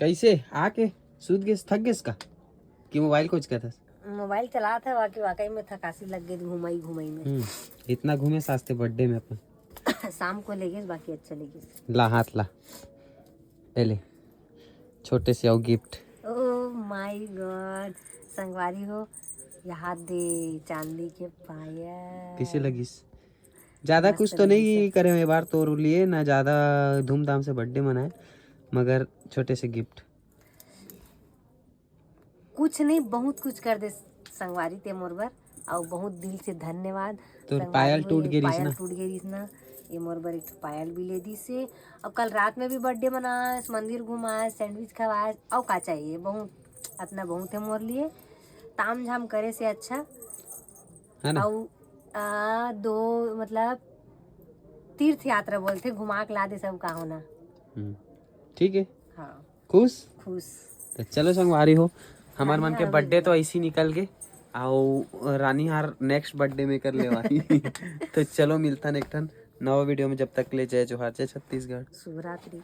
कैसे आके सूत गए, थक गए इसका कि मोबाइल कुछ क्या था? मोबाइल चला था वाकई में थकासी लग गई घुमाई में। इतना घूमे सास्ते बर्थडे में अपन। शाम को ले गए बाकी अच्छा लगे। ला हाथ ला, ले छोटे से आओ गिफ्ट। ओह माय गॉड, संगवारी हो यहाँ दे चांदी के पायल। किसे लगिस? ज्यादा कुछ तो नहीं करे ये बार तो लिए ना, ज्यादा धूमधाम से बर्थडे मनाए, मगर छोटे से गिफ्ट। कुछ नहीं बहुत कुछ कर दे संगवारी ते मोर बर, और बहुत दिल से धन्यवाद। तो पायल टूट गई पायल टूट गई ना, ये मोर बर एक पायल भी ले दी से। और कल रात में भी बर्थडे मनाए, मंदिर घुमाए, सैंडविच खवाए, और का चाहिए, बहुत अपना बहुत है मोर लिए। ताम झाम करे से अच्छा है ना। और दो मतलब तीर्थ यात्रा बोलते, घुमा के ला दे सब का होना। ठीक है। हाँ खुश खुश। तो चलो संगवारी हो, हमार मन के बर्थडे तो ऐसी निकल गए, आओ रानी हार नेक्स्ट बर्थडे में कर लेवानी। तो चलो मिलता नेक्स्ट नवा वीडियो में, जब तक ले जय जोहार, जय छत्तीसगढ़, शुभ रात्रि।